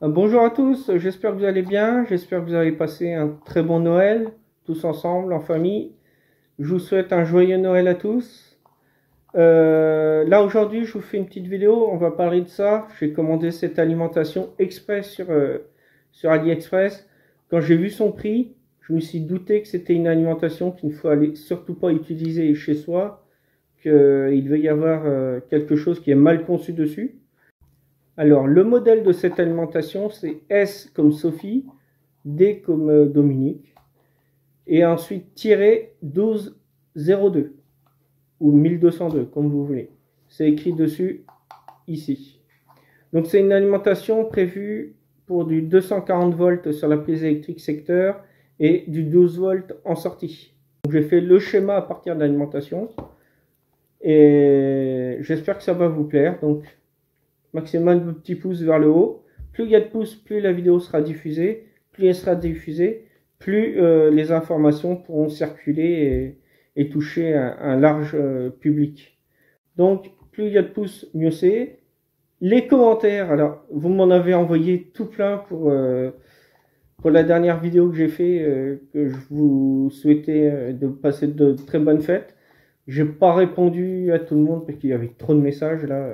Bonjour à tous, j'espère que vous allez bien, j'espère que vous avez passé un très bon Noël, tous ensemble, en famille. Je vous souhaite un joyeux Noël à tous. Là aujourd'hui, je vous fais une petite vidéo, on va parler de ça. J'ai commandé cette alimentation express sur AliExpress. Quand j'ai vu son prix, je me suis douté que c'était une alimentation qu'il ne faut aller surtout pas utiliser chez soi, qu'il devait y avoir quelque chose qui est mal conçu dessus. Alors, le modèle de cette alimentation, c'est S comme Sophie, D comme Dominique, et ensuite tiré 1202 ou 1202, comme vous voulez. C'est écrit dessus ici. Donc, c'est une alimentation prévue pour du 240 volts sur la prise électrique secteur et du 12 volts en sortie. Donc, j'ai fait le schéma à partir de l'alimentation et j'espère que ça va vous plaire. Donc, maximum de petits pouces vers le haut. Plus il y a de pouces, plus la vidéo sera diffusée. Plus elle sera diffusée, plus les informations pourront circuler et toucher un large public. Donc, plus il y a de pouces, mieux c'est. Les commentaires, alors, vous m'en avez envoyé tout plein pour la dernière vidéo que j'ai fait, que je vous souhaitais de passer de très bonnes fêtes. J'ai pas répondu à tout le monde parce qu'il y avait trop de messages là.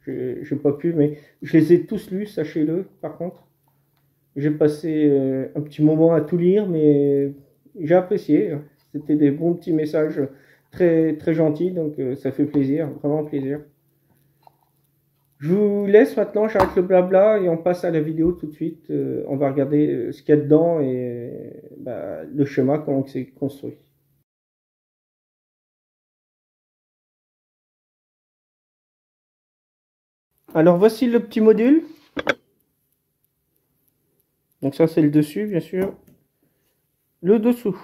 J'ai pas pu, mais je les ai tous lus, sachez-le. Par contre, j'ai passé un petit moment à tout lire, mais j'ai apprécié. C'était des bons petits messages très très gentils, donc ça fait plaisir, vraiment plaisir. Je vous laisse maintenant, j'arrête le blabla et on passe à la vidéo tout de suite. On va regarder ce qu'il y a dedans et le schéma, comment c'est construit. Alors voici le petit module. Donc ça c'est le dessus bien sûr. Le dessous.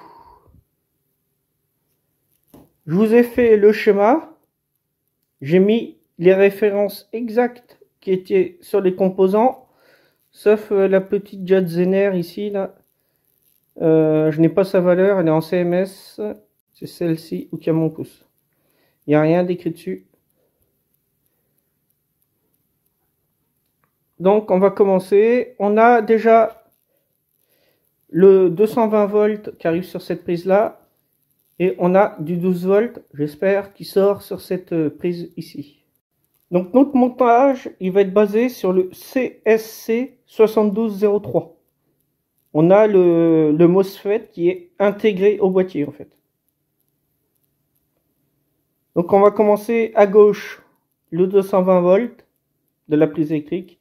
Je vous ai fait le schéma. J'ai mis les références exactes qui étaient sur les composants. Sauf la petite diode Zener ici là. Je n'ai pas sa valeur, elle est en CMS. C'est celle-ci où il y a mon pouce. Il n'y a rien d'écrit dessus. Donc on va commencer. On a déjà le 220 volts qui arrive sur cette prise là. Et on a du 12 volts, j'espère, qui sort sur cette prise ici. Donc notre montage, il va être basé sur le CSC 7203. On a le MOSFET qui est intégré au boîtier en fait. Donc on va commencer à gauche le 220 volts de la prise électrique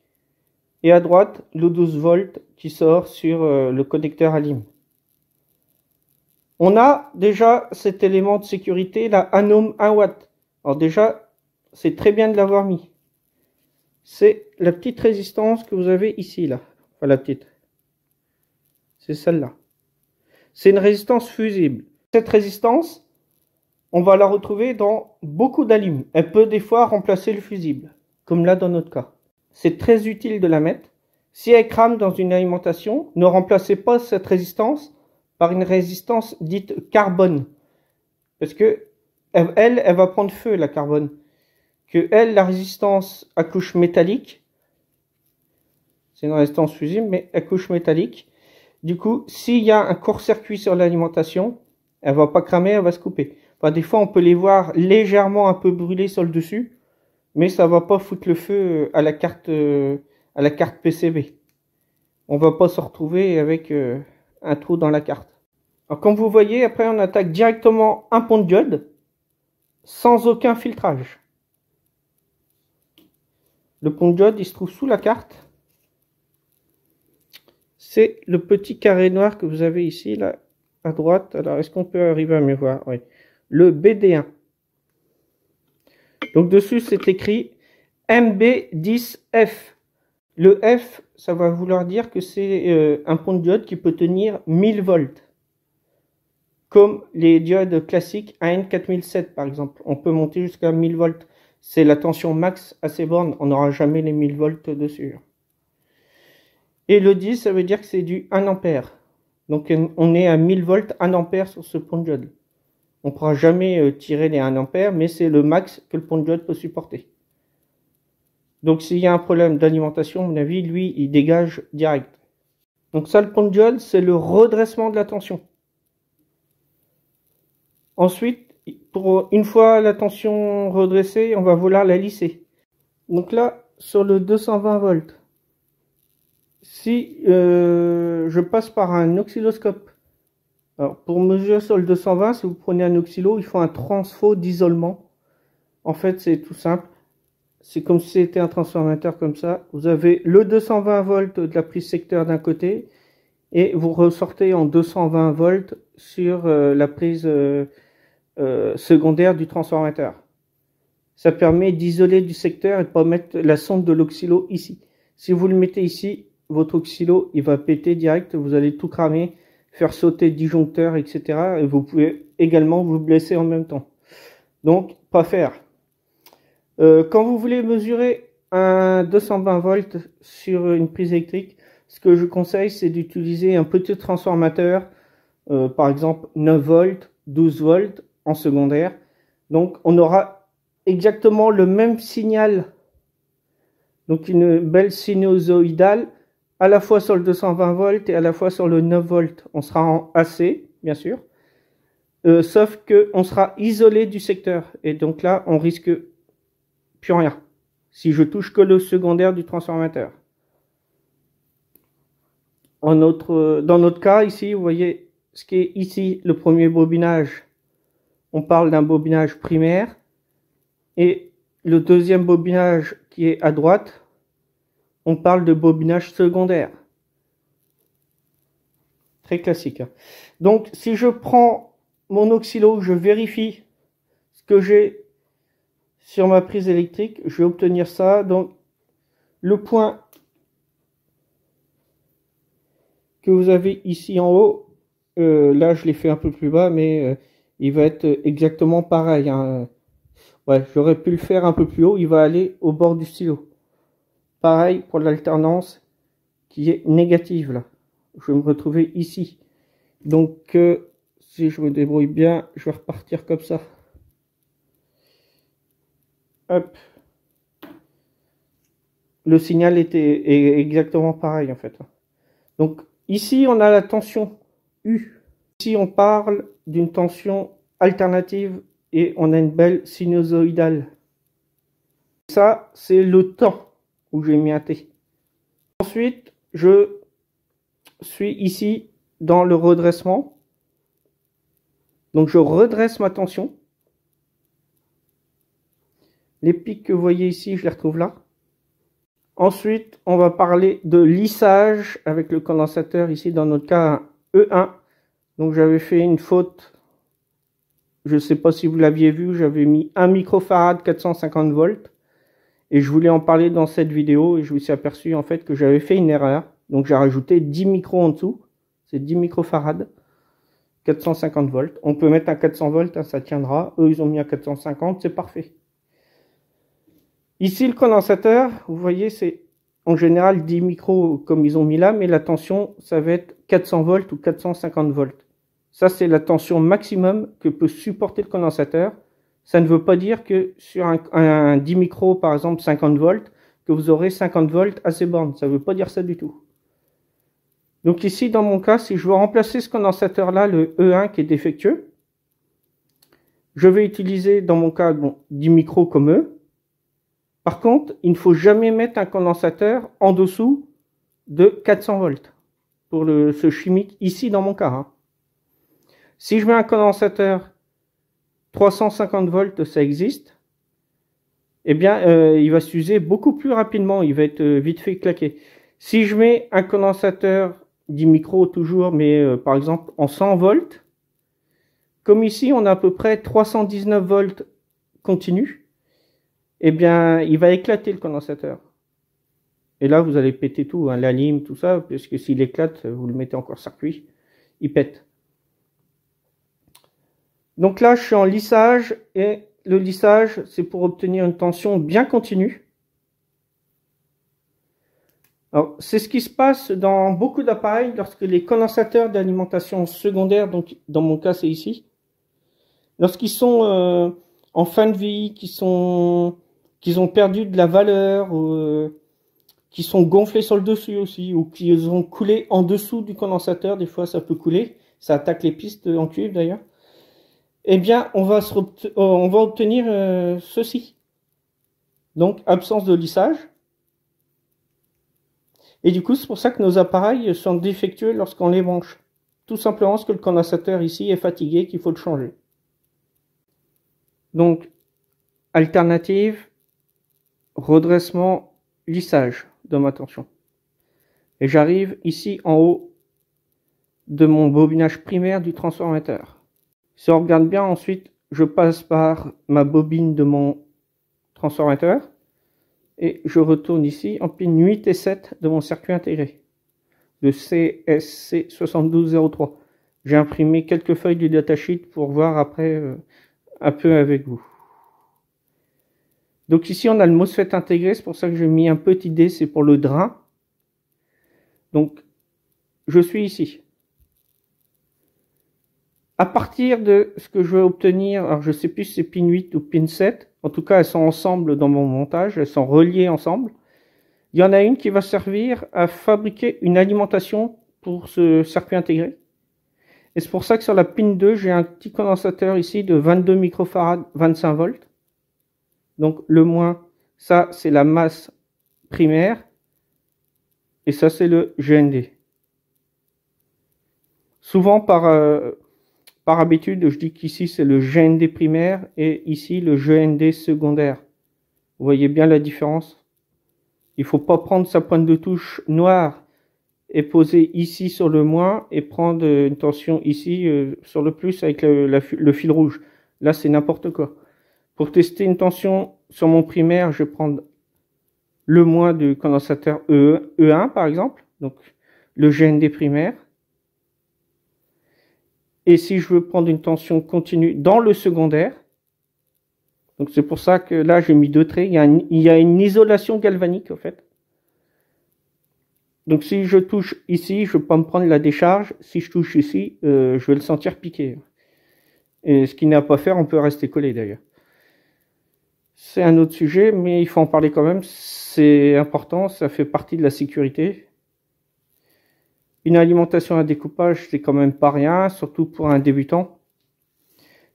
et à droite le 12 volts qui sort sur le connecteur ALIM. On a déjà cet élément de sécurité, la Anom 1 watt. Alors déjà, c'est très bien de l'avoir mis. C'est la petite résistance que vous avez ici, là. Enfin, la petite. C'est celle-là. C'est une résistance fusible. Cette résistance, on va la retrouver dans beaucoup d'ALIM. Elle peut des fois remplacer le fusible, comme là dans notre cas. C'est très utile de la mettre. Si elle crame dans une alimentation, ne remplacez pas cette résistance par une résistance dite carbone. Parce que elle va prendre feu, la carbone. Que elle, la résistance à couche métallique, c'est une résistance fusible, mais à couche métallique. Du coup, s'il y a un court-circuit sur l'alimentation, elle va pas cramer, elle va se couper. Enfin, des fois, on peut les voir légèrement un peu brûlés sur le dessus, mais ça va pas foutre le feu à la carte PCB. On va pas se retrouver avec un trou dans la carte. Alors comme vous voyez, après on attaque directement un pont de diode sans aucun filtrage. Le pont de diode il se trouve sous la carte. C'est le petit carré noir que vous avez ici là à droite. Alors est-ce qu'on peut arriver à mieux voir? Oui. Le BD1. Donc dessus c'est écrit MB10F. Le F, ça va vouloir dire que c'est un pont de diode qui peut tenir 1000 volts. Comme les diodes classiques AN4007 par exemple. On peut monter jusqu'à 1000 volts. C'est la tension max à ces bornes. On n'aura jamais les 1000 volts dessus. Et le 10, ça veut dire que c'est du 1 ampère. Donc on est à 1000 volts 1 ampère sur ce pont de diode. On ne pourra jamais tirer les 1 ampère, mais c'est le max que le pont de diode peut supporter. Donc s'il y a un problème d'alimentation, à mon avis, lui, il dégage direct. Donc ça, le pont-diode, c'est le redressement de la tension. Ensuite, pour une fois la tension redressée, on va vouloir la lisser. Donc là, sur le 220 volts, si je passe par un oscilloscope, alors pour mesurer sur le 220, si vous prenez un oscillo, il faut un transfo d'isolement. En fait, c'est tout simple. C'est comme si c'était un transformateur comme ça. Vous avez le 220 volts de la prise secteur d'un côté et vous ressortez en 220 volts sur la prise secondaire du transformateur. Ça permet d'isoler du secteur et de pas mettre la sonde de l'oscillo ici. Si vous le mettez ici, votre oscillo il va péter direct, vous allez tout cramer, faire sauter le disjoncteur, etc. Et vous pouvez également vous blesser en même temps. Donc, pas faire. Quand vous voulez mesurer un 220 volts sur une prise électrique, ce que je conseille, c'est d'utiliser un petit transformateur, par exemple 9 volts, 12 volts en secondaire. Donc, on aura exactement le même signal, donc une belle sinusoïdale, à la fois sur le 220 volts et à la fois sur le 9 volts. On sera en AC, bien sûr, sauf qu'on sera isolé du secteur. Et donc là, on risque plus rien, si je touche que le secondaire du transformateur. Dans notre cas, ici, vous voyez ce qui est ici, le premier bobinage. On parle d'un bobinage primaire. Et le deuxième bobinage qui est à droite, on parle de bobinage secondaire. Très classique. Donc, si je prends mon oscillo, je vérifie ce que j'ai sur ma prise électrique, je vais obtenir ça. Donc, le point que vous avez ici en haut, là, je l'ai fait un peu plus bas, mais il va être exactement pareil. Hein. Ouais, j'aurais pu le faire un peu plus haut, il va aller au bord du stylo. Pareil pour l'alternance qui est négative là. Je vais me retrouver ici. Donc, si je me débrouille bien, je vais repartir comme ça. Hop. Le signal est exactement pareil en fait. Donc, ici, on a la tension U. Ici, on parle d'une tension alternative et on a une belle sinusoïdale. Ça, c'est le temps où j'ai mis un T. Ensuite, je suis ici dans le redressement. Donc, je redresse ma tension. Les pics que vous voyez ici, je les retrouve là. Ensuite, on va parler de lissage avec le condensateur. Ici, dans notre cas, un E1. Donc, j'avais fait une faute. Je ne sais pas si vous l'aviez vu. J'avais mis 1 microfarad 450 volts. Et je voulais en parler dans cette vidéo. Et je me suis aperçu en fait que j'avais fait une erreur. Donc, j'ai rajouté 10 micros en dessous. C'est 10 microfarad 450 volts. On peut mettre un 400 volts. Hein, ça tiendra. Eux, ils ont mis à 450. C'est parfait. Ici, le condensateur, vous voyez, c'est en général 10 micros comme ils ont mis là, mais la tension, ça va être 400 volts ou 450 volts. Ça, c'est la tension maximum que peut supporter le condensateur. Ça ne veut pas dire que sur un 10 micros, par exemple 50 volts, que vous aurez 50 volts à ces bornes. Ça ne veut pas dire ça du tout. Donc ici, dans mon cas, si je veux remplacer ce condensateur-là, le E1 qui est défectueux, je vais utiliser, dans mon cas, 10 micros comme eux. Par contre, il ne faut jamais mettre un condensateur en dessous de 400 volts pour ce chimique ici dans mon cas. Hein. Si je mets un condensateur 350 volts, ça existe, eh bien, il va s'user beaucoup plus rapidement, il va être vite fait claqué. Si je mets un condensateur 10 micros toujours, mais par exemple en 100 volts, comme ici on a à peu près 319 volts continu, eh bien, il va éclater le condensateur. Et là, vous allez péter tout, hein, la lime, tout ça, parce que s'il éclate, vous le mettez encore circuit, il pète. Donc là, je suis en lissage, et le lissage, c'est pour obtenir une tension bien continue. Alors, c'est ce qui se passe dans beaucoup d'appareils lorsque les condensateurs d'alimentation secondaire, donc dans mon cas, c'est ici, lorsqu'ils sont en fin de vie, qui sont qu'ils ont perdu de la valeur, ou qui sont gonflés sur le dessus aussi, ou qui ont coulé en dessous du condensateur. Des fois, ça peut couler. Ça attaque les pistes en cuivre d'ailleurs. Eh bien, on va obtenir ceci. Donc, absence de lissage. Et du coup, c'est pour ça que nos appareils sont défectueux lorsqu'on les branche. Tout simplement parce que le condensateur ici est fatigué, qu'il faut le changer. Donc, alternative, redressement, lissage de ma tension. Et j'arrive ici en haut de mon bobinage primaire du transformateur. Si on regarde bien, ensuite, je passe par ma bobine de mon transformateur et je retourne ici en pin 8 et 7 de mon circuit intégré, le CSC 7203. J'ai imprimé quelques feuilles du datasheet pour voir après un peu avec vous. Donc ici, on a le MOSFET intégré, c'est pour ça que j'ai mis un petit dé, c'est pour le drain. Donc, je suis ici. À partir de ce que je vais obtenir, alors je sais plus si c'est pin 8 ou pin 7, en tout cas elles sont ensemble dans mon montage, elles sont reliées ensemble. Il y en a une qui va servir à fabriquer une alimentation pour ce circuit intégré. Et c'est pour ça que sur la pin 2, j'ai un petit condensateur ici de 22 microfarad, 25 volts. Donc le moins, ça c'est la masse primaire, et ça c'est le GND. Souvent par habitude, je dis qu'ici c'est le GND primaire et ici le GND secondaire. Vous voyez bien la différence. Il ne faut pas prendre sa pointe de touche noire et poser ici sur le moins et prendre une tension ici sur le plus avec le fil rouge. Là c'est n'importe quoi. Pour tester une tension sur mon primaire, je vais prendre le moins du condensateur E1 par exemple, donc le GND primaire. Et si je veux prendre une tension continue dans le secondaire, donc c'est pour ça que là j'ai mis deux traits, il y a une isolation galvanique en fait. Donc si je touche ici, je ne vais pas me prendre la décharge. Si je touche ici, je vais le sentir piquer. Et ce qu'il n'a pas à faire, on peut rester collé d'ailleurs. C'est un autre sujet, mais il faut en parler quand même. C'est important, ça fait partie de la sécurité. Une alimentation à découpage, c'est quand même pas rien, surtout pour un débutant.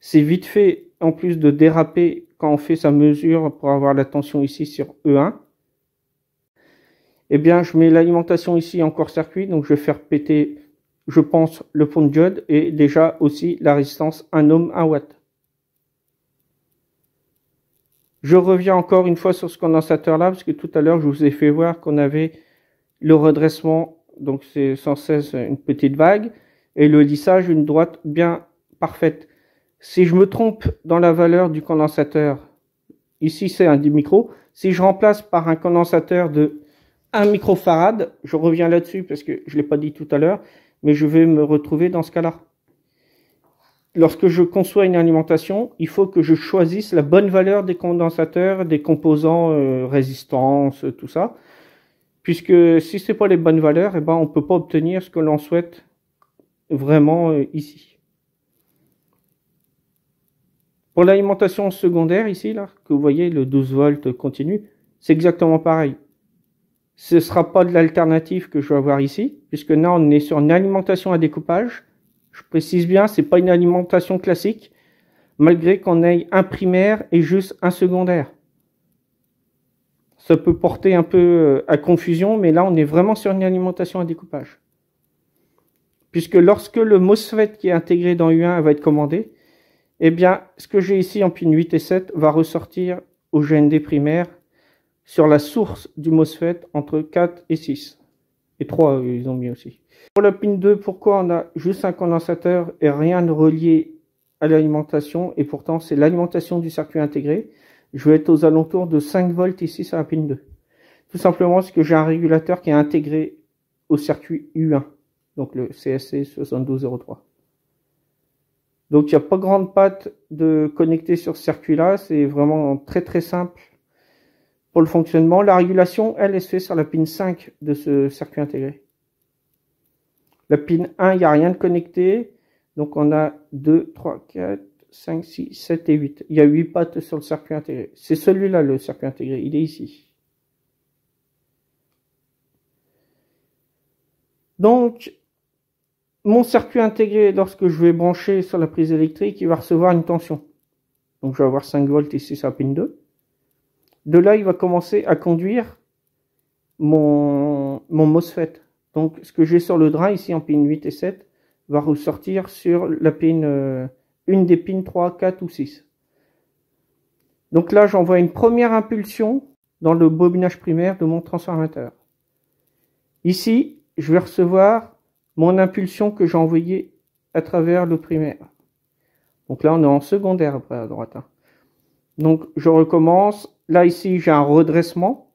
C'est vite fait, en plus de déraper quand on fait sa mesure pour avoir la tension ici sur E1. Eh bien, je mets l'alimentation ici en court-circuit, donc je vais faire péter, je pense, le pont de diode et déjà aussi la résistance 1 ohm 1 watt. Je reviens encore une fois sur ce condensateur là, parce que tout à l'heure je vous ai fait voir qu'on avait le redressement, donc c'est sans cesse une petite vague, et le lissage une droite bien parfaite. Si je me trompe dans la valeur du condensateur, ici c'est un 10 micros, si je remplace par un condensateur de 1 microfarad, je reviens là-dessus parce que je ne l'ai pas dit tout à l'heure, mais je vais me retrouver dans ce cas-là. Lorsque je conçois une alimentation, il faut que je choisisse la bonne valeur des condensateurs, des composants, résistance, tout ça. Puisque si ce n'est pas les bonnes valeurs, eh ben, on ne peut pas obtenir ce que l'on souhaite vraiment ici. Pour l'alimentation secondaire, ici, là, que vous voyez, le 12 volts continu, c'est exactement pareil. Ce ne sera pas de l'alternative que je vais avoir ici, puisque là, on est sur une alimentation à découpage. Je précise bien, c'est pas une alimentation classique, malgré qu'on ait un primaire et juste un secondaire. Ça peut porter un peu à confusion, mais là, on est vraiment sur une alimentation à découpage. Puisque lorsque le MOSFET qui est intégré dans U1 va être commandé, eh bien, ce que j'ai ici en pin 8 et 7 va ressortir au GND primaire sur la source du MOSFET entre 4 et 6. Et 3, ils ont mis aussi. Pour la pin 2, pourquoi on a juste un condensateur et rien de relié à l'alimentation, et pourtant c'est l'alimentation du circuit intégré. Je vais être aux alentours de 5 volts ici sur la pin 2. Tout simplement parce que j'ai un régulateur qui est intégré au circuit U1, donc le CSC 7203. Donc il n'y a pas grande patte de connecter sur ce circuit-là, c'est vraiment très très simple pour le fonctionnement. La régulation, elle se fait sur la pin 5 de ce circuit intégré. La pin 1, il n'y a rien de connecté. Donc on a 2, 3, 4, 5, 6, 7 et 8. Il y a 8 pattes sur le circuit intégré. C'est celui-là le circuit intégré, il est ici. Donc, mon circuit intégré, lorsque je vais brancher sur la prise électrique, il va recevoir une tension. Donc, je vais avoir 5 volts ici sur la pin 2. De là, il va commencer à conduire mon MOSFET. Donc, ce que j'ai sur le drain ici en pin 8 et 7 va ressortir sur la pin, une des pins 3, 4 ou 6. Donc là, j'envoie une première impulsion dans le bobinage primaire de mon transformateur. Ici, je vais recevoir mon impulsion que j'ai envoyée à travers le primaire. Donc là, on est en secondaire après à droite. Donc, je recommence. Là, ici, j'ai un redressement.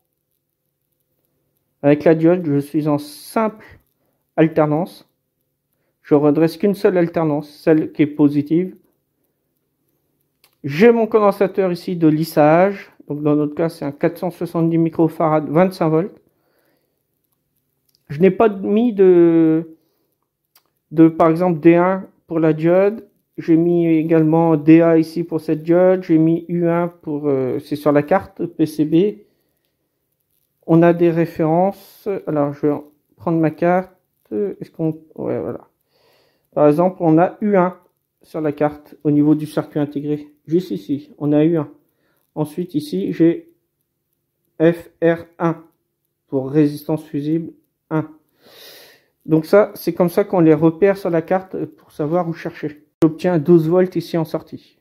Avec la diode, je suis en simple alternance. Je redresse qu'une seule alternance, celle qui est positive. J'ai mon condensateur ici de lissage. Donc, dans notre cas, c'est un 470 microfarad, 25 volts. Je n'ai pas mis par exemple, D1 pour la diode. J'ai mis également DA ici pour cette diode. J'ai mis U1 pour, c'est sur la carte PCB. On a des références. Alors, je vais prendre ma carte. Est-ce qu'on, ouais, voilà. Par exemple, on a U1 sur la carte au niveau du circuit intégré. Juste ici, on a U1. Ensuite, ici, j'ai FR1 pour résistance fusible 1. Donc ça, c'est comme ça qu'on les repère sur la carte pour savoir où chercher. J'obtiens 12 volts ici en sortie.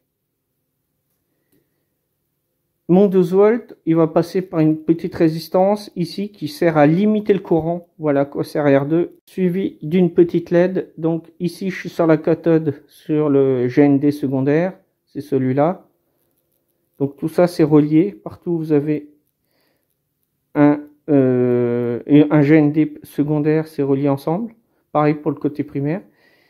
Mon 12 volts, il va passer par une petite résistance ici qui sert à limiter le courant. Voilà quoi sert R2. Suivi d'une petite LED. Donc ici, je suis sur la cathode sur le GND secondaire. C'est celui-là. Donc tout ça, c'est relié. Partout, vous avez un GND secondaire, c'est relié ensemble. Pareil pour le côté primaire.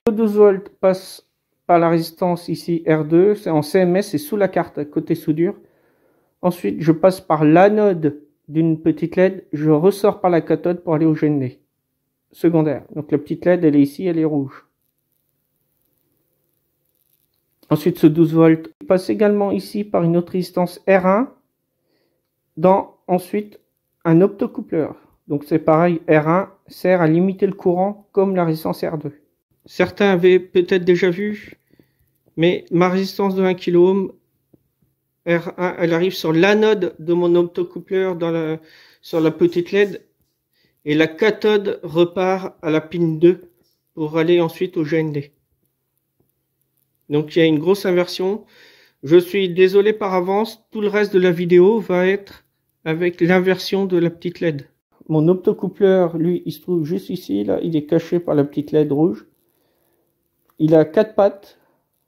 Le 12 volts passe par la résistance ici R2. C'est en CMS, c'est sous la carte, côté soudure. Ensuite, je passe par l'anode d'une petite LED. Je ressors par la cathode pour aller au GND secondaire. Donc la petite LED, elle est ici, elle est rouge. Ensuite, ce 12 volts passe également ici par une autre résistance R1 dans ensuite un optocoupleur. Donc c'est pareil, R1 sert à limiter le courant comme la résistance R2. Certains avaient peut-être déjà vu, mais ma résistance de 1 kΩ, R1, elle arrive sur l'anode de mon optocoupleur sur la petite LED et la cathode repart à la pin 2 pour aller ensuite au GND. Donc il y a une grosse inversion. Je suis désolé par avance, tout le reste de la vidéo va être avec l'inversion de la petite LED. Mon optocoupleur, lui, il se trouve juste ici, là, il est caché par la petite LED rouge. Il a 4 pattes.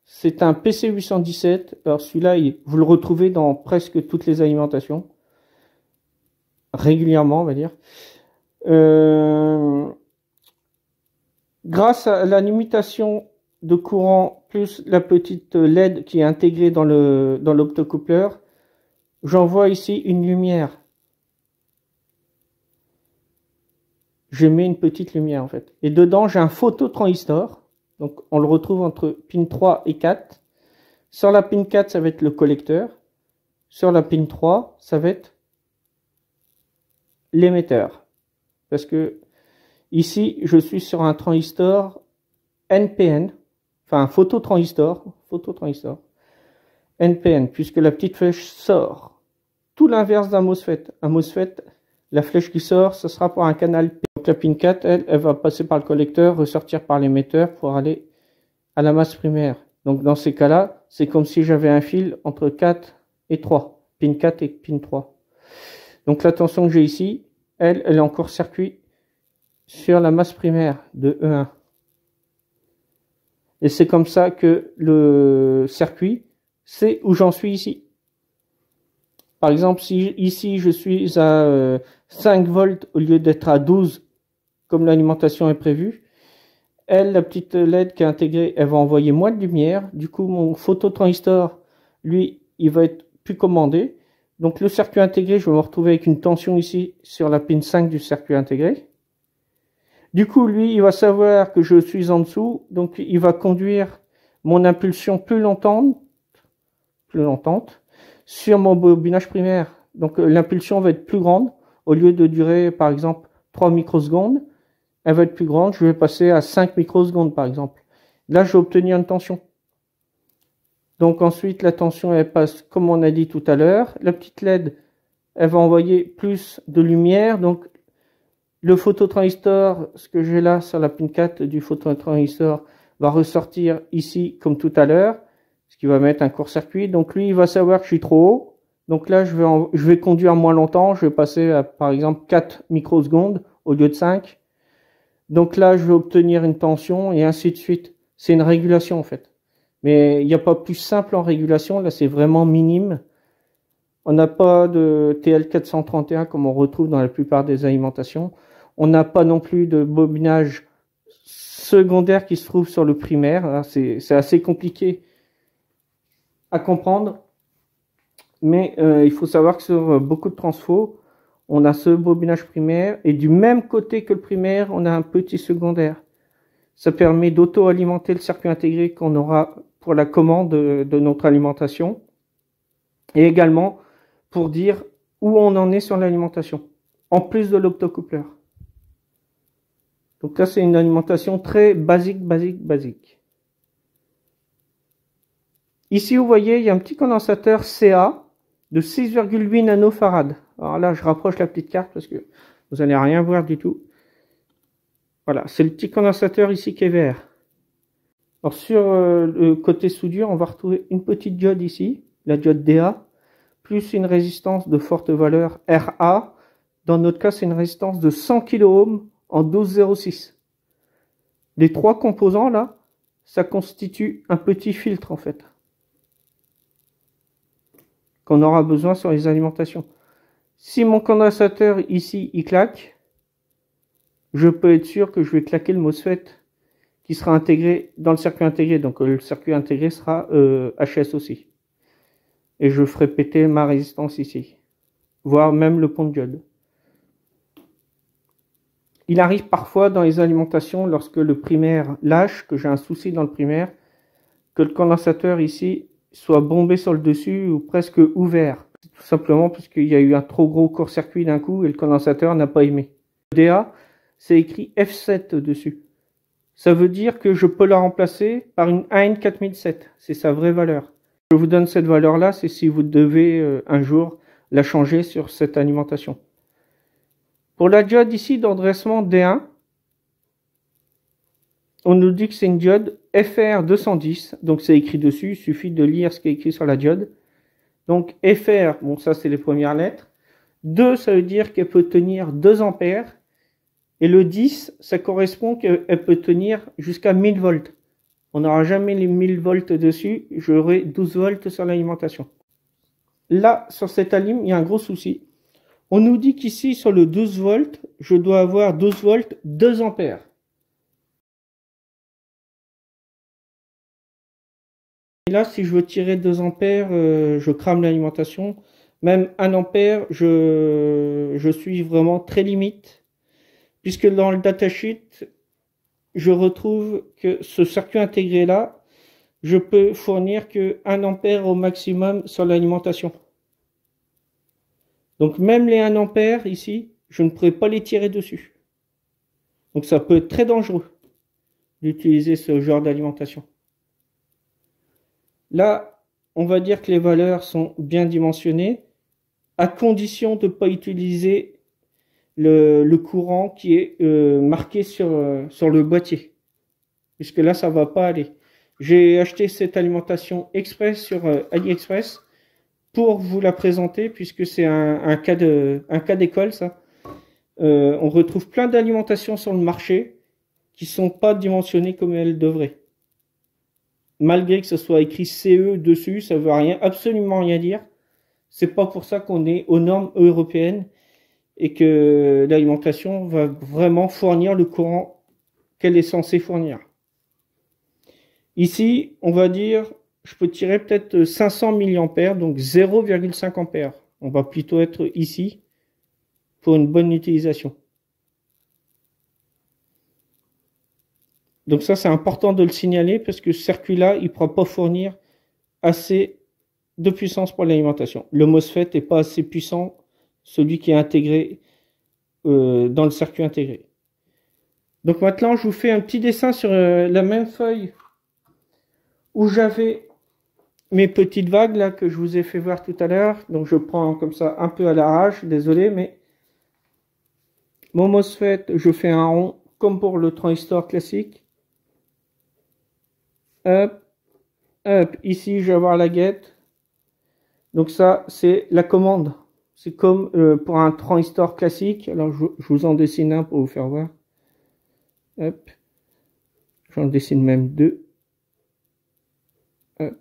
C'est un PC817. Alors celui-là, vous le retrouvez dans presque toutes les alimentations. Régulièrement, on va dire. Grâce à la limitation de courant plus la petite LED qui est intégrée dans l'optocoupleur, j'envoie ici une lumière. Je mets une petite lumière en fait. Et dedans, j'ai un phototransistor. Donc, on le retrouve entre pin 3 et 4. Sur la pin 4, ça va être le collecteur. Sur la pin 3, ça va être l'émetteur. Parce que ici, je suis sur un transistor NPN. Enfin, un phototransistor. NPN, puisque la petite flèche sort. Tout l'inverse d'un MOSFET. Un MOSFET, la flèche qui sort, ce sera pour un canal P. Donc la pin 4, elle va passer par le collecteur, ressortir par l'émetteur pour aller à la masse primaire. Donc dans ces cas-là, c'est comme si j'avais un fil entre 4 et 3. Pin 4 et pin 3. Donc la tension que j'ai ici, elle est en court-circuit sur la masse primaire de E1. Et c'est comme ça que le circuit sait où j'en suis ici. Par exemple, si ici je suis à 5 volts au lieu d'être à 12 comme l'alimentation est prévue, elle, la petite LED qui est intégrée, elle va envoyer moins de lumière. Du coup, mon phototransistor, lui, il va être plus commandé. Donc le circuit intégré, je vais me retrouver avec une tension ici sur la pin 5 du circuit intégré. Du coup, lui, il va savoir que je suis en dessous, donc il va conduire mon impulsion plus longtemps plus longtemps. Sur mon bobinage primaire, donc l'impulsion va être plus grande. Au lieu de durer, par exemple, 3 microsecondes, elle va être plus grande. Je vais passer à 5 microsecondes, par exemple. Là, je vais obtenir une tension. Donc ensuite, la tension, elle passe, comme on a dit tout à l'heure. La petite LED, elle va envoyer plus de lumière. Donc, le phototransistor, ce que j'ai là sur la pin 4 du phototransistor, va ressortir ici, comme tout à l'heure, ce qui va mettre un court-circuit. Donc lui, il va savoir que je suis trop haut. Donc là, je vais conduire moins longtemps. Je vais passer à, par exemple, 4 microsecondes au lieu de 5. Donc là, je vais obtenir une tension et ainsi de suite. C'est une régulation, en fait. Mais il n'y a pas plus simple en régulation. Là, c'est vraiment minime. On n'a pas de TL431 comme on retrouve dans la plupart des alimentations. On n'a pas non plus de bobinage secondaire qui se trouve sur le primaire. C'est assez compliqué à comprendre. Mais il faut savoir que sur beaucoup de transfos, on a ce bobinage primaire. Et du même côté que le primaire, on a un petit secondaire. Ça permet d'auto-alimenter le circuit intégré qu'on aura pour la commande de notre alimentation. Et également pour dire où on en est sur l'alimentation, en plus de l'optocoupleur. Donc là, c'est une alimentation très basique. Ici, vous voyez, il y a un petit condensateur CA de 6,8 nanofarad. Alors là, je rapproche la petite carte parce que vous n'allez rien voir du tout. Voilà, c'est le petit condensateur ici qui est vert. Alors sur le côté soudure, on va retrouver une petite diode ici, la diode DA, plus une résistance de forte valeur RA. Dans notre cas, c'est une résistance de 100 kΩ en 12,06. Les trois composants là, ça constitue un petit filtre en fait, qu'on aura besoin sur les alimentations. Si mon condensateur ici, il claque, je peux être sûr que je vais claquer le MOSFET qui sera intégré dans le circuit intégré. Donc le circuit intégré sera HS aussi. Et je ferai péter ma résistance ici, voire même le pont de diode. Il arrive parfois dans les alimentations, lorsque le primaire lâche, que j'ai un souci dans le primaire, que le condensateur ici soit bombé sur le dessus ou presque ouvert. Tout simplement parce qu'il y a eu un trop gros court-circuit d'un coup et le condensateur n'a pas aimé. DA, c'est écrit F7 dessus. Ça veut dire que je peux la remplacer par une AN 4007. C'est sa vraie valeur. Je vous donne cette valeur-là, c'est si vous devez un jour la changer sur cette alimentation. Pour la diode ici d'endressement D1, on nous dit que c'est une diode FR210. Donc c'est écrit dessus, il suffit de lire ce qui est écrit sur la diode. Donc FR, bon ça c'est les premières lettres. 2, ça veut dire qu'elle peut tenir 2 ampères. Et le 10, ça correspond qu'elle peut tenir jusqu'à 1000 volts. On n'aura jamais les 1000 volts dessus, j'aurai 12 volts sur l'alimentation. Là, sur cette alim, il y a un gros souci. On nous dit qu'ici, sur le 12 volts, je dois avoir 12 volts, 2 ampères. Et là, si je veux tirer 2 ampères, je crame l'alimentation. Même 1 ampère, je suis vraiment très limite. Puisque dans le datasheet, je retrouve que ce circuit intégré là, je peux fournir que 1 ampère au maximum sur l'alimentation. Donc même les 1 ampère ici, je ne pourrais pas les tirer dessus. Donc ça peut être très dangereux d'utiliser ce genre d'alimentation. Là, on va dire que les valeurs sont bien dimensionnées, à condition de ne pas utiliser le courant qui est marqué sur le boîtier. Puisque là, ça va pas aller. J'ai acheté cette alimentation express sur AliExpress pour vous la présenter, puisque c'est un cas d'école, ça. On retrouve plein d'alimentations sur le marché qui sont pas dimensionnées comme elles devraient. Malgré que ce soit écrit CE dessus, ça veut absolument rien dire. C'est pas pour ça qu'on est aux normes européennes et que l'alimentation va vraiment fournir le courant qu'elle est censée fournir. Ici, on va dire, je peux tirer peut-être 500 mA, donc 0,5 ampères. On va plutôt être ici pour une bonne utilisation. Donc ça, c'est important de le signaler parce que ce circuit-là, il ne pourra pas fournir assez de puissance pour l'alimentation. Le MOSFET n'est pas assez puissant, celui qui est intégré dans le circuit intégré. Donc maintenant, je vous fais un petit dessin sur la même feuille où j'avais mes petites vagues là que je vous ai fait voir tout à l'heure. Donc je prends comme ça un peu à l'arrache, désolé, mais mon MOSFET, je fais un rond comme pour le transistor classique. Hop, hop, ici je vais avoir la guette. Donc ça, c'est la commande. C'est comme pour un transistor classique. Alors je vous en dessine un pour vous faire voir. Hop, j'en dessine même deux. Hop.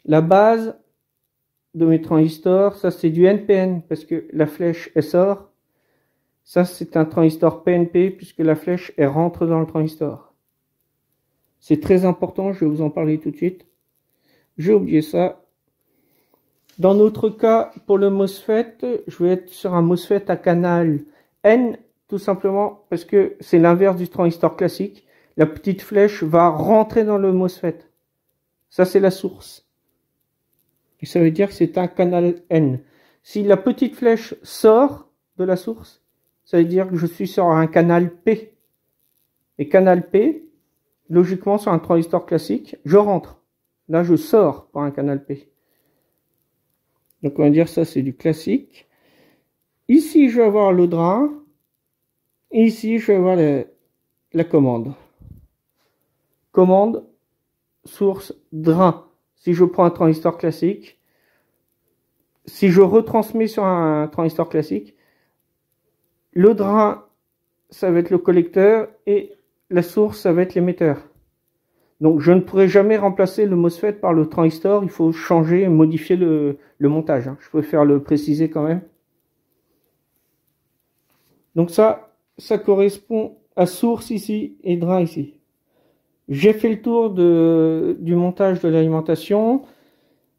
La base de mes transistors, ça c'est du NPN parce que la flèche elle sort. Ça c'est un transistor PNP puisque la flèche elle rentre dans le transistor. C'est très important, je vais vous en parler tout de suite. J'ai oublié ça. Dans notre cas, pour le MOSFET, je vais être sur un MOSFET à canal N, tout simplement parce que c'est l'inverse du transistor classique. La petite flèche va rentrer dans le MOSFET. Ça c'est la source. Et ça veut dire que c'est un canal N. Si la petite flèche sort de la source, ça veut dire que je suis sur un canal P. Et canal P, logiquement sur un transistor classique, je rentre. Là, je sors par un canal P. Donc on va dire ça c'est du classique. Ici, je vais avoir le drain. Ici, je vais avoir la commande. Commande, source, drain. Si je prends un transistor classique, si je retransmets sur un transistor classique, le drain, ça va être le collecteur et la source, ça va être l'émetteur. Donc je ne pourrai jamais remplacer le MOSFET par le transistor, il faut changer, modifier le montage. Je préfère le préciser quand même. Donc ça correspond à source ici et drain ici. J'ai fait le tour du montage de l'alimentation.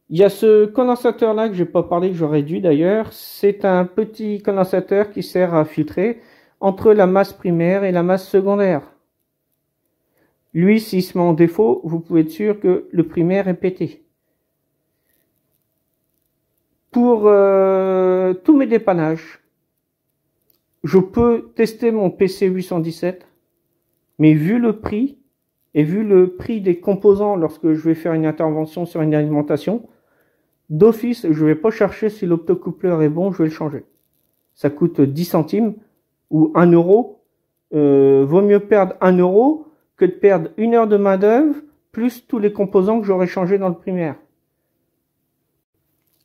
Il y a ce condensateur là que j'ai pas parlé, que j'aurais dû d'ailleurs. C'est un petit condensateur qui sert à filtrer entre la masse primaire et la masse secondaire. Lui, s'il se met en défaut, vous pouvez être sûr que le primaire est pété. Pour tous mes dépannages, je peux tester mon PC 817, mais vu le prix, et vu le prix des composants lorsque je vais faire une intervention sur une alimentation, d'office, je ne vais pas chercher si l'optocoupleur est bon, je vais le changer. Ça coûte 10 centimes ou 1 euro. Vaut mieux perdre 1 euro que de perdre 1 heure de main d'œuvre plus tous les composants que j'aurais changés dans le primaire.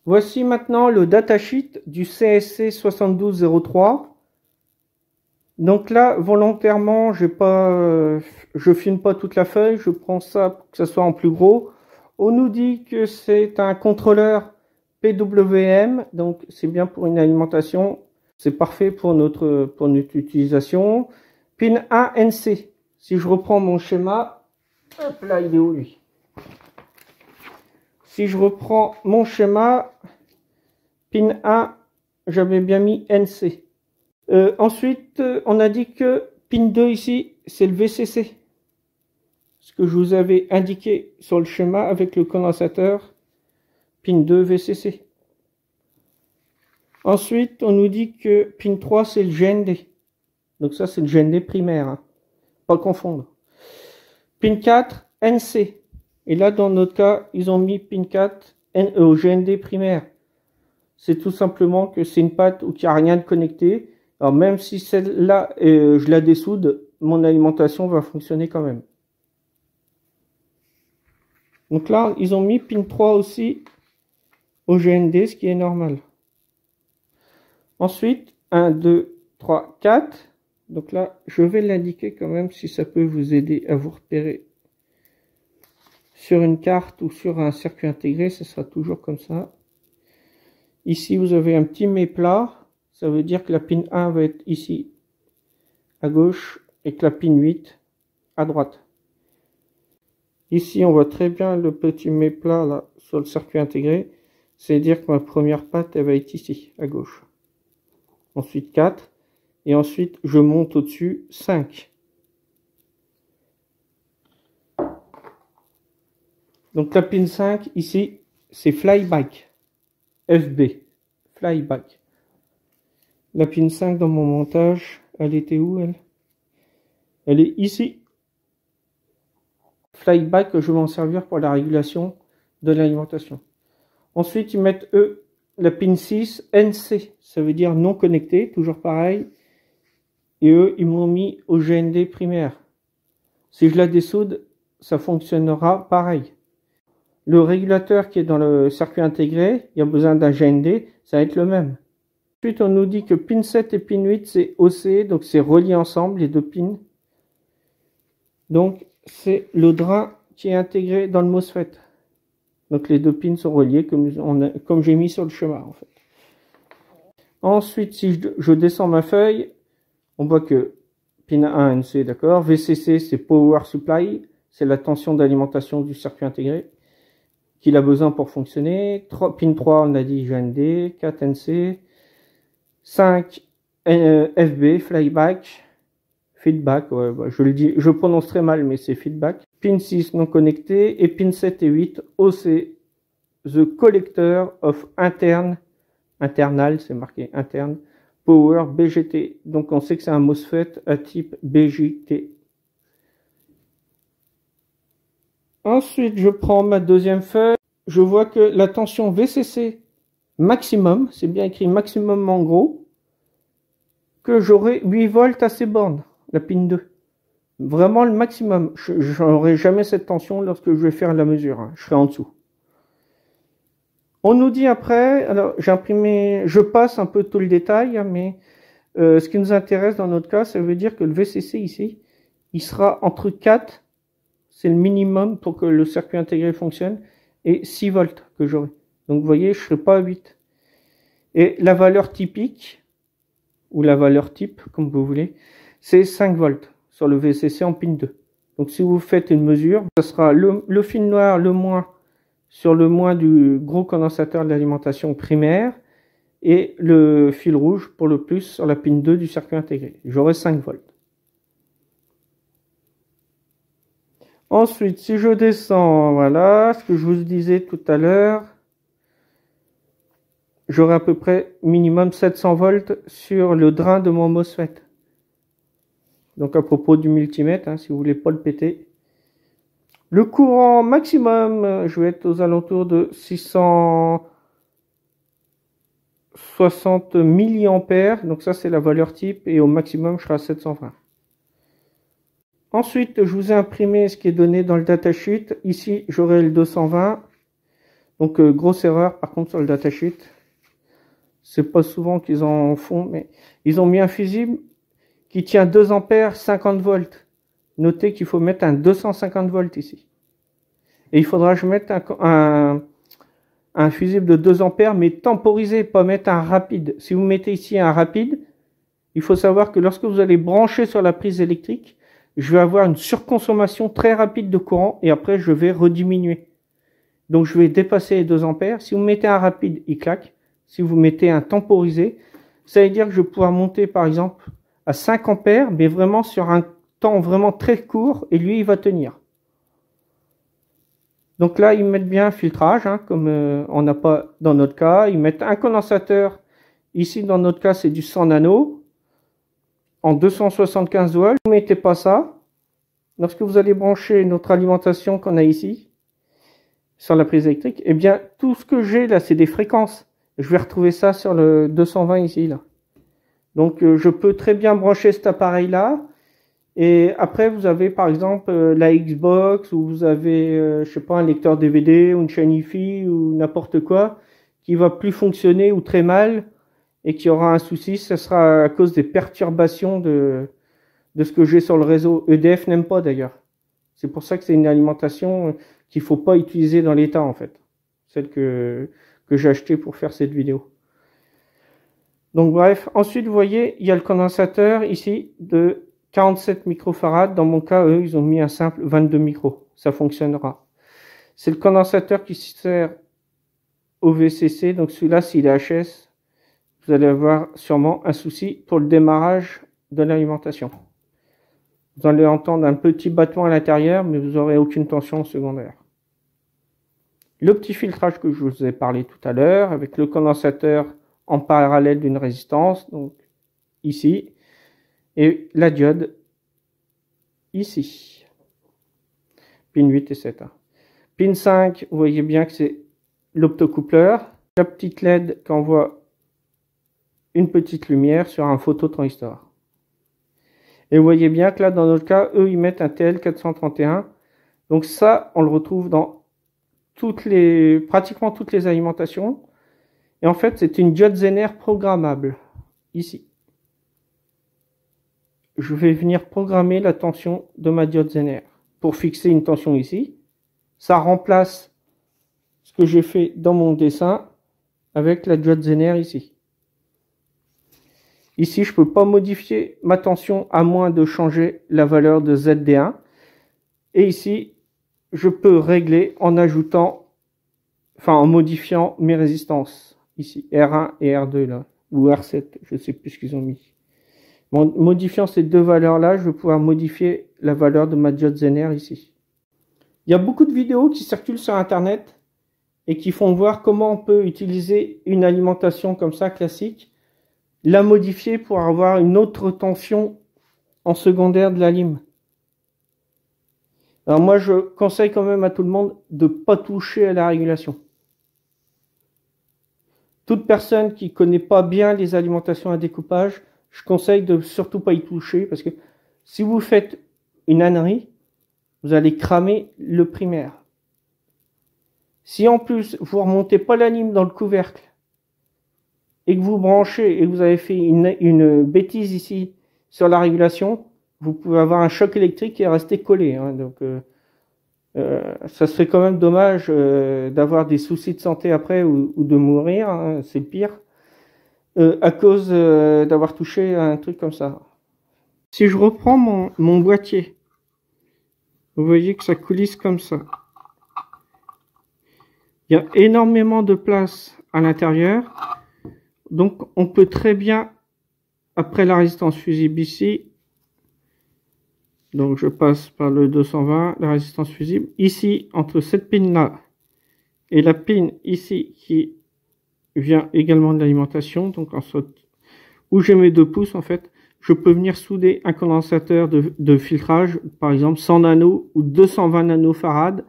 Voici maintenant le datasheet du CSC 7203. Donc là, volontairement, je filme pas toute la feuille, je prends ça pour que ça soit en plus gros. On nous dit que c'est un contrôleur PWM, donc c'est bien pour une alimentation, c'est parfait pour notre utilisation. Pin 1 NC. Si je reprends mon schéma, hop là, il est où lui? Si je reprends mon schéma, pin 1, j'avais bien mis NC. Ensuite, on a dit que pin 2 ici, c'est le VCC. Ce que je vous avais indiqué sur le schéma avec le condensateur, pin 2 VCC. Ensuite, on nous dit que pin 3, c'est le GND. Donc ça, c'est le GND primaire. Hein. Pas le confondre. Pin 4, NC. Et là, dans notre cas, ils ont mis pin 4 au GND primaire. C'est tout simplement que c'est une patte où il n'y a rien de connecté. Alors même si celle-là, je la dessoude, mon alimentation va fonctionner quand même. Donc là, ils ont mis pin 3 aussi au GND, ce qui est normal. Ensuite, 1, 2, 3, 4. Donc là, je vais l'indiquer quand même si ça peut vous aider à vous repérer. Sur une carte ou sur un circuit intégré, ce sera toujours comme ça. Ici, vous avez un petit méplat. Ça veut dire que la pin 1 va être ici, à gauche, et que la pin 8, à droite. Ici, on voit très bien le petit méplat là, sur le circuit intégré. C'est-à-dire que ma première patte, elle va être ici, à gauche. Ensuite 4. Et ensuite, je monte au-dessus 5. Donc la pin 5 ici, c'est flyback. FB. Flyback. La pin 5 dans mon montage, elle était où elle? Elle est ici. Flyback, je vais m'en servir pour la régulation de l'alimentation. Ensuite, ils mettent eux la pin 6 NC, ça veut dire non connecté, toujours pareil. Et eux, ils m'ont mis au GND primaire. Si je la dessoude, ça fonctionnera pareil. Le régulateur qui est dans le circuit intégré, il y a besoin d'un GND, ça va être le même. Ensuite, on nous dit que pin 7 et pin 8, c'est OC, donc c'est relié ensemble, les deux pins. Donc, c'est le drain qui est intégré dans le MOSFET. Donc, les deux pins sont reliés, comme j'ai mis sur le schéma, en fait. Ensuite, si je descends ma feuille, on voit que pin 1, NC, d'accord. VCC, c'est Power Supply, c'est la tension d'alimentation du circuit intégré qu'il a besoin pour fonctionner. Pin 3, on a dit GND, 4 NC, 5 FB, Flyback, Feedback, ouais, bah, je le dis, je prononce très mal, mais c'est Feedback. Pin 6 non connecté et pin 7 et 8 OC, The Collector of Internal, c'est marqué interne, Power BGT. Donc on sait que c'est un MOSFET à type BJT. Ensuite, je prends ma deuxième feuille. Je vois que la tension VCC maximum, c'est bien écrit maximum en gros, que j'aurai 8 volts à ces bornes, la pin 2. Vraiment le maximum. Je n'aurai jamais cette tension lorsque je vais faire la mesure. Hein. Je serai en dessous. On nous dit après, alors j'ai imprimé, je passe un peu tout le détail, hein, mais ce qui nous intéresse dans notre cas, ça veut dire que le VCC ici, il sera entre 4, c'est le minimum pour que le circuit intégré fonctionne, et 6 volts que j'aurai. Donc vous voyez, je ne serai pas à 8. Et la valeur typique, ou la valeur type, comme vous voulez, c'est 5 volts sur le VCC en pin 2. Donc si vous faites une mesure, ce sera le fil noir le moins sur le moins du gros condensateur de l'alimentation primaire et le fil rouge pour le plus sur la pin 2 du circuit intégré. J'aurai 5 volts. Ensuite, si je descends, voilà, ce que je vous disais tout à l'heure, j'aurai à peu près minimum 700 volts sur le drain de mon MOSFET. Donc à propos du multimètre, hein, si vous voulez pas le péter. Le courant maximum, je vais être aux alentours de 660 milliampères. Donc ça, c'est la valeur type. Et au maximum, je serai à 720. Ensuite, je vous ai imprimé ce qui est donné dans le datasheet. Ici, j'aurai le 220. Donc, grosse erreur, par contre, sur le datasheet. C'est pas souvent qu'ils en font, mais ils ont mis un fusible qui tient 2 ampères, 50 volts. Notez qu'il faut mettre un 250 volts ici. Et il faudra que je mette un fusible de 2 ampères, mais temporisé, pas mettre un rapide. Si vous mettez ici un rapide, il faut savoir que lorsque vous allez brancher sur la prise électrique, je vais avoir une surconsommation très rapide de courant et après je vais rediminuer. Donc je vais dépasser les 2 ampères. Si vous mettez un rapide, il claque. Si vous mettez un temporisé, ça veut dire que je vais pouvoir monter par exemple à 5 ampères, mais vraiment sur un temps vraiment très court et lui il va tenir. Donc là ils mettent bien un filtrage, hein, comme on n'a pas dans notre cas. Ils mettent un condensateur. Ici dans notre cas c'est du 100 nano. En 275 volts, vous ne mettez pas ça. Lorsque vous allez brancher notre alimentation qu'on a ici, sur la prise électrique, eh bien, tout ce que j'ai là, c'est des fréquences. Je vais retrouver ça sur le 220 ici, là. Donc, je peux très bien brancher cet appareil-là. Et après, vous avez, par exemple, la Xbox, ou vous avez, je sais pas, un lecteur DVD, ou une chaîne Hi-Fi, ou n'importe quoi, qui va plus fonctionner, ou très mal, et qui aura un souci, ce sera à cause des perturbations de ce que j'ai sur le réseau. EDF n'aime pas d'ailleurs. C'est pour ça que c'est une alimentation qu'il faut pas utiliser dans l'état en fait. Celle que j'ai achetée pour faire cette vidéo. Donc bref, ensuite vous voyez, il y a le condensateur ici de 47 microfarads. Dans mon cas, eux, ils ont mis un simple 22 micros. Ça fonctionnera. C'est le condensateur qui sert au VCC. Donc celui-là, s'il est HS, vous allez avoir sûrement un souci pour le démarrage de l'alimentation. Vous allez entendre un petit battement à l'intérieur, mais vous n'aurez aucune tension secondaire. le petit filtrage que je vous ai parlé tout à l'heure, avec le condensateur en parallèle d'une résistance, donc ici, et la diode ici. Pin 8 et 7. Pin 5, vous voyez bien que c'est l'optocoupleur. La petite LED qui envoie une petite lumière sur un phototransistor. Et vous voyez bien que là, dans notre cas, eux, ils mettent un TL431. Donc ça, on le retrouve dans pratiquement toutes les alimentations. Et en fait, c'est une diode Zener programmable. Ici. Je vais venir programmer la tension de ma diode Zener. Pour fixer une tension ici. Ça remplace ce que j'ai fait dans mon dessin avec la diode Zener ici. Ici, je ne peux pas modifier ma tension à moins de changer la valeur de ZD1. Et ici, je peux régler en en modifiant mes résistances. Ici, R1 et R2 là, ou R7, je ne sais plus ce qu'ils ont mis. En modifiant ces deux valeurs-là, je vais pouvoir modifier la valeur de ma diode Zener ici. Il y a beaucoup de vidéos qui circulent sur Internet et qui font voir comment on peut utiliser une alimentation comme ça, classique, la modifier pour avoir une autre tension en secondaire de la lime. Alors moi, je conseille quand même à tout le monde de ne pas toucher à la régulation. Toute personne qui ne connaît pas bien les alimentations à découpage, je conseille de surtout pas y toucher, parce que si vous faites une ânerie, vous allez cramer le primaire. Si en plus vous remontez pas la lime dans le couvercle et que vous branchez et que vous avez fait une bêtise ici sur la régulation, vous pouvez avoir un choc électrique et rester collé. Hein. Donc ça serait quand même dommage d'avoir des soucis de santé après ou de mourir, hein, c'est pire, à cause d'avoir touché un truc comme ça. Si je reprends mon boîtier, vous voyez que ça coulisse comme ça. Il y a énormément de place à l'intérieur. Donc on peut très bien, après la résistance fusible ici, donc je passe par le 220, la résistance fusible, ici, entre cette pin là et la pin ici qui vient également de l'alimentation, donc en sorte, où j'ai mes 2 pouces en fait, je peux venir souder un condensateur de filtrage, par exemple 100 nano ou 220 nanofarad,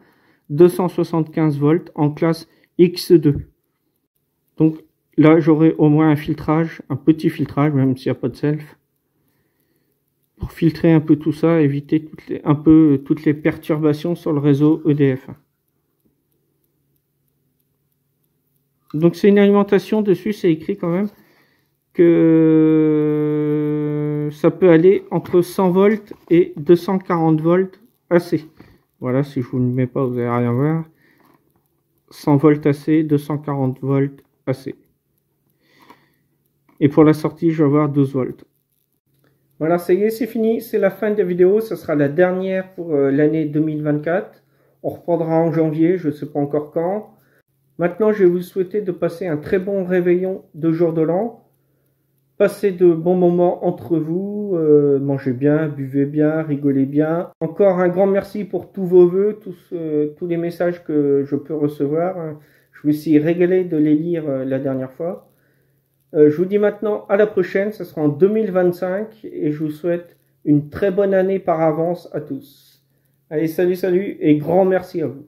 275 volts en classe X2. Donc là, j'aurai au moins un filtrage, un petit filtrage, même s'il n'y a pas de self, pour filtrer un peu tout ça, éviter toutes les perturbations sur le réseau EDF. Donc c'est une alimentation, dessus c'est écrit quand même que ça peut aller entre 100 volts et 240 volts AC. Voilà, si je vous le mets pas, vous n'allez rien voir. 100 volts AC, 240 volts AC. Et pour la sortie, je vais avoir 12 volts. Voilà, ça y est, c'est fini. C'est la fin de la vidéo. Ce sera la dernière pour l'année 2024. On reprendra en janvier, je ne sais pas encore quand. Maintenant, je vais vous souhaiter de passer un très bon réveillon de jour de l'an. Passez de bons moments entre vous, mangez bien, buvez bien, rigolez bien. Encore un grand merci pour tous vos vœux, tous les messages que je peux recevoir. Je me suis régalé de les lire la dernière fois. Je vous dis maintenant à la prochaine, ce sera en 2025 et je vous souhaite une très bonne année par avance à tous. Allez, salut, salut et grand merci à vous.